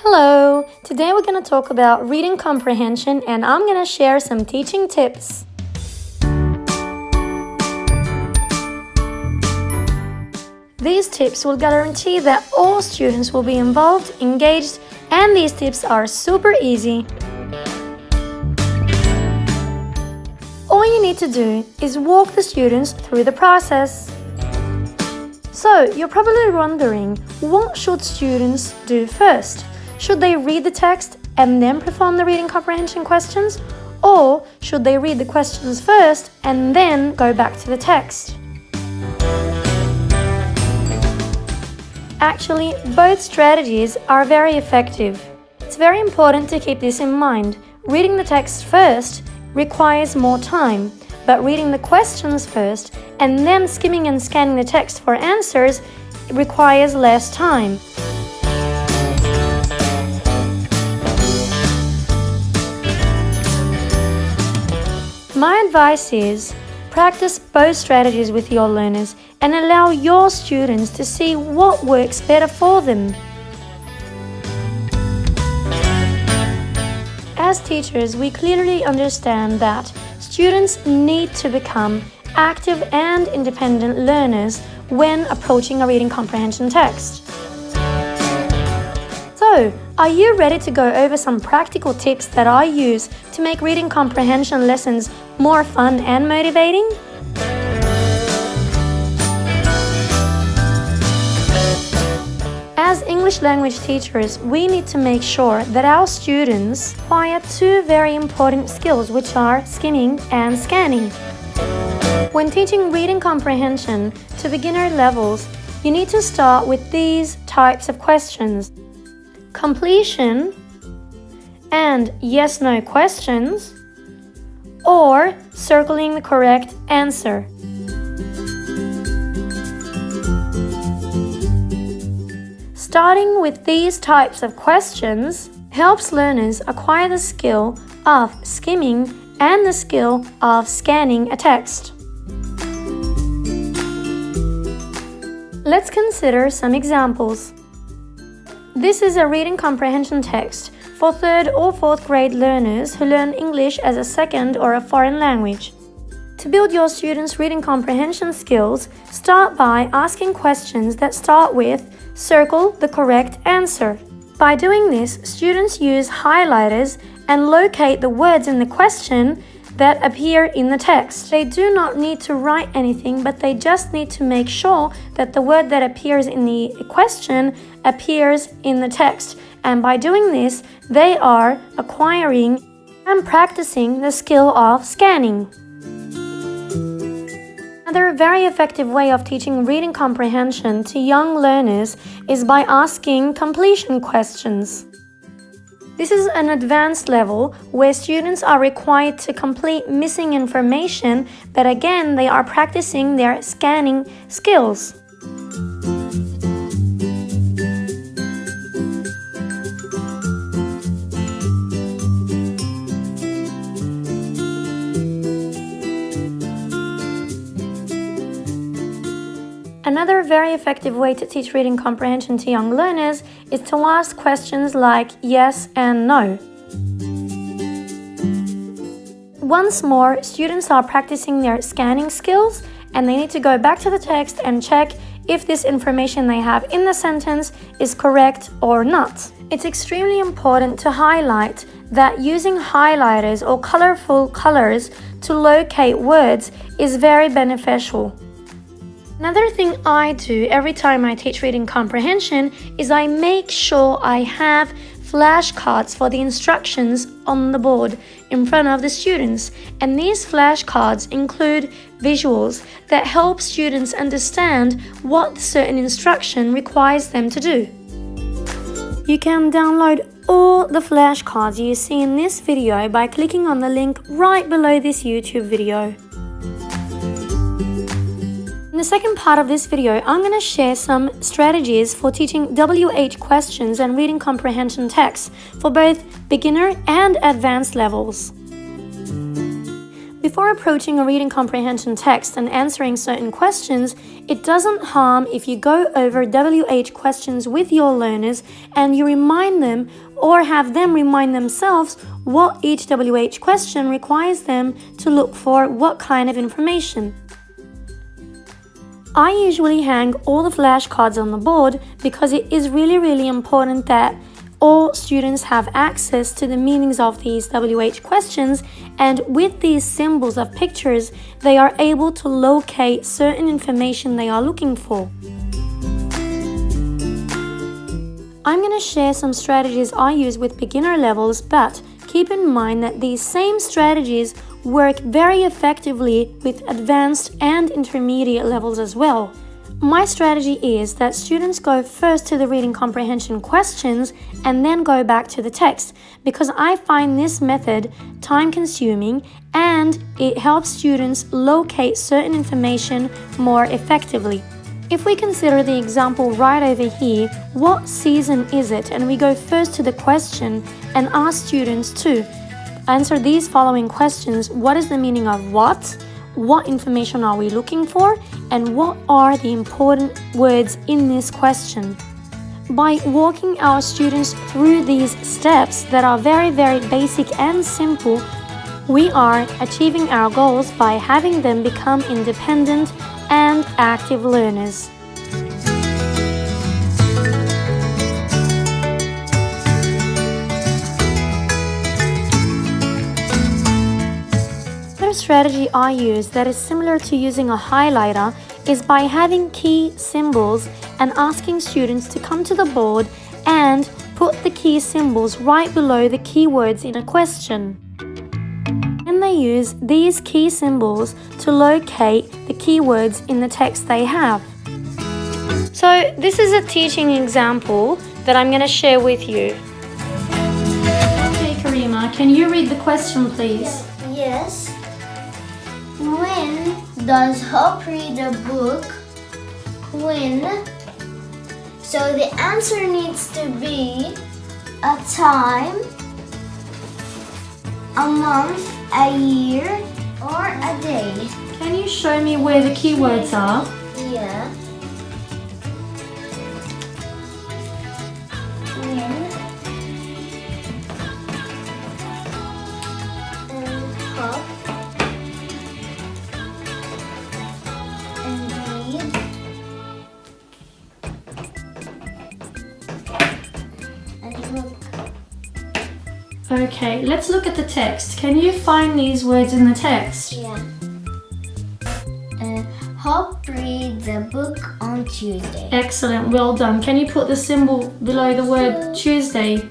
Hello! Today we're going to talk about reading comprehension and I'm going to share some teaching tips. These tips will guarantee that all students will be involved, engaged, and these tips are super easy. All you need to do is walk the students through the process. So, you're probably wondering, what should students do first? Should they read the text and then perform the reading comprehension questions? Or should they read the questions first and then go back to the text? Actually, both strategies are very effective. It's very important to keep this in mind. Reading the text first requires more time, but reading the questions first and then skimming and scanning the text for answers requires less time. My advice is, practice both strategies with your learners and allow your students to see what works better for them. As teachers, we clearly understand that students need to become active and independent learners when approaching a reading comprehension text. So, are you ready to go over some practical tips that I use to make reading comprehension lessons more fun and motivating? As English language teachers, we need to make sure that our students acquire two very important skills, which are skimming and scanning. When teaching reading comprehension to beginner levels, you need to start with these types of questions: completion and yes/no questions, or circling the correct answer. Starting with these types of questions helps learners acquire the skill of skimming and the skill of scanning a text. Let's consider some examples. This is a reading comprehension text for 3rd or 4th grade learners who learn English as a second or a foreign language. To build your students' reading comprehension skills, start by asking questions that start with circle the correct answer. By doing this, students use highlighters and locate the words in the question that appear in the text. They do not need to write anything, but they just need to make sure that the word that appears in the question appears in the text. And by doing this, they are acquiring and practicing the skill of scanning. Another very effective way of teaching reading comprehension to young learners is by asking completion questions. This is an advanced level where students are required to complete missing information, but again, they are practicing their scanning skills. Another very effective way to teach reading comprehension to young learners is to ask questions like yes and no. Once more, students are practicing their scanning skills and they need to go back to the text and check if this information they have in the sentence is correct or not. It's extremely important to highlight that using highlighters or colorful colors to locate words is very beneficial. Another thing I do every time I teach reading comprehension is I make sure I have flashcards for the instructions on the board in front of the students, and these flashcards include visuals that help students understand what certain instruction requires them to do. You can download all the flashcards you see in this video by clicking on the link right below this YouTube video. In the second part of this video, I'm going to share some strategies for teaching WH questions and reading comprehension texts for both beginner and advanced levels. Before approaching a reading comprehension text and answering certain questions, it doesn't harm if you go over WH questions with your learners and you remind them or have them remind themselves what each WH question requires them to look for what kind of information. I usually hang all the flashcards on the board because it is really important that all students have access to the meanings of these WH questions, and with these symbols of pictures, they are able to locate certain information they are looking for. I'm going to share some strategies I use with beginner levels, but keep in mind that these same strategies work very effectively with advanced and intermediate levels as well. My strategy is that students go first to the reading comprehension questions and then go back to the text, because I find this method time-consuming and it helps students locate certain information more effectively. If we consider the example right over here, what season is it? And we go first to the question and ask students to answer these following questions. What is the meaning of what? What information are we looking for? And what are the important words in this question? By walking our students through these steps that are very basic and simple, we are achieving our goals by having them become independent and active learners. Another strategy I use that is similar to using a highlighter is by having key symbols and asking students to come to the board and put the key symbols right below the keywords in a question. And they use these key symbols to locate the keywords in the text they have. So this is a teaching example that I'm going to share with you. Okay, Karima, can you read the question, please? Yes. When does Hope read a book? When? So the answer needs to be a time, a month, a year, or a day. Can you show me where the keywords are? Yeah. When and Hope and read and look. Okay, let's look at the text. Can you find these words in the text? Yeah. Hope reads a book on Tuesday. Excellent, well done. Can you put the symbol below the word Tuesday?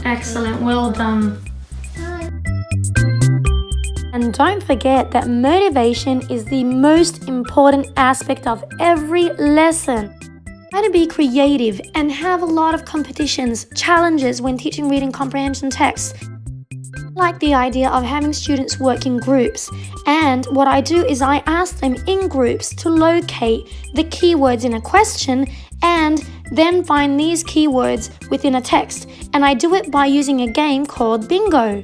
Excellent, well done. And don't forget that motivation is the most important aspect of every lesson. Try to be creative and have a lot of competitions, challenges when teaching reading comprehension texts. I like the idea of having students work in groups, and what I do is I ask them in groups to locate the keywords in a question and then find these keywords within a text, and I do it by using a game called Bingo.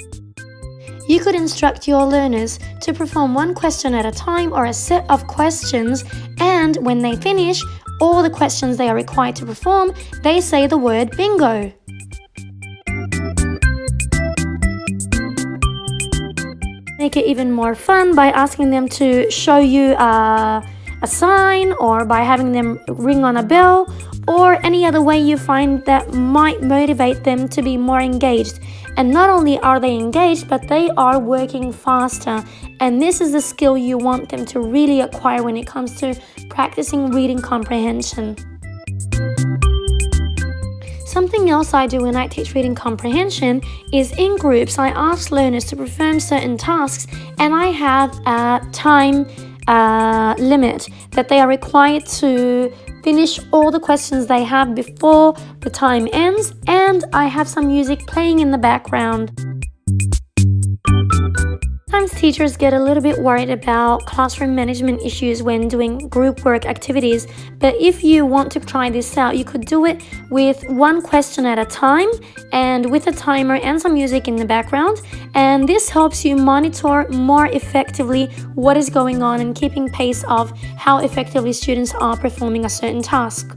You could instruct your learners to perform one question at a time or a set of questions, and when they finish all the questions they are required to perform, they say the word bingo. Make it even more fun by asking them to show you a sign, or by having them ring on a bell, or any other way you find that might motivate them to be more engaged. And not only are they engaged, but they are working faster. And this is the skill you want them to really acquire when it comes to practicing reading comprehension. Something else I do when I teach reading comprehension is in groups I ask learners to perform certain tasks, and I have a time limit that they are required to finish all the questions they have before the time ends, and I have some music playing in the background. Sometimes teachers get a little bit worried about classroom management issues when doing group work activities, but if you want to try this out, you could do it with one question at a time and with a timer and some music in the background, and this helps you monitor more effectively what is going on and keeping pace of how effectively students are performing a certain task.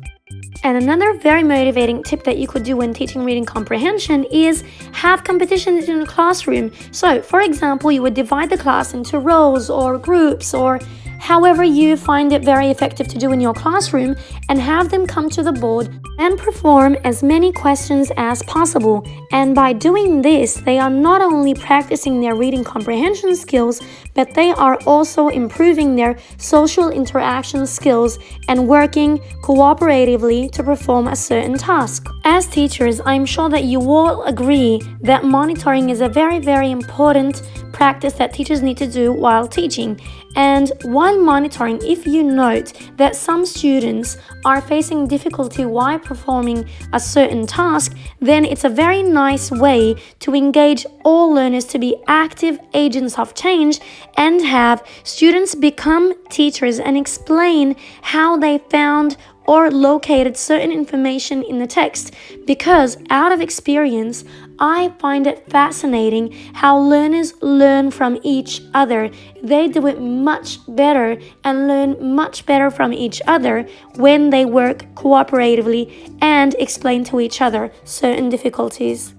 And another very motivating tip that you could do when teaching reading comprehension is have competitions in the classroom. So, for example, you would divide the class into rows or groups or however you find it very effective to do in your classroom, and have them come to the board and perform as many questions as possible. And by doing this, they are not only practicing their reading comprehension skills, but they are also improving their social interaction skills and working cooperatively to perform a certain task. As teachers, I'm sure that you all agree that monitoring is a very, very important practice that teachers need to do while teaching. And while monitoring, if you note that some students are facing difficulty while performing a certain task, then it's a very nice way to engage all learners to be active agents of change and have students become teachers and explain how they found or located certain information in the text, because out of experience, I find it fascinating how learners learn from each other. They do it much better and learn much better from each other when they work cooperatively and explain to each other certain difficulties.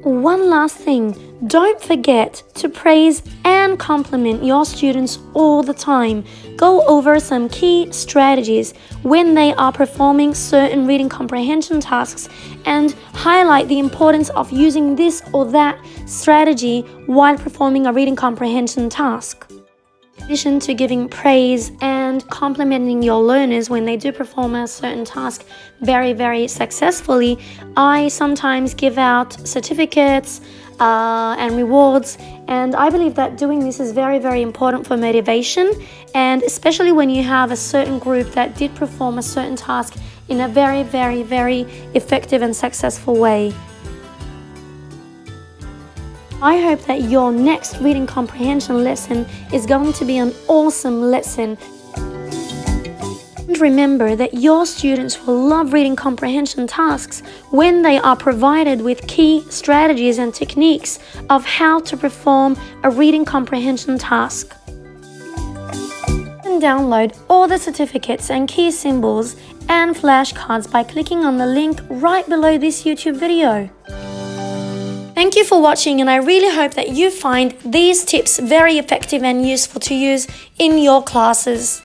One last thing, don't forget to praise and compliment your students all the time. Go over some key strategies when they are performing certain reading comprehension tasks and highlight the importance of using this or that strategy while performing a reading comprehension task. In addition to giving praise and complimenting your learners when they do perform a certain task very, very successfully, I sometimes give out certificates and rewards, and I believe that doing this is very, very important for motivation, and especially when you have a certain group that did perform a certain task in a very, very, very effective and successful way. I hope that your next reading comprehension lesson is going to be an awesome lesson. And remember that your students will love reading comprehension tasks when they are provided with key strategies and techniques of how to perform a reading comprehension task. You can download all the certificates and key symbols and flashcards by clicking on the link right below this YouTube video. Thank you for watching, and I really hope that you find these tips very effective and useful to use in your classes.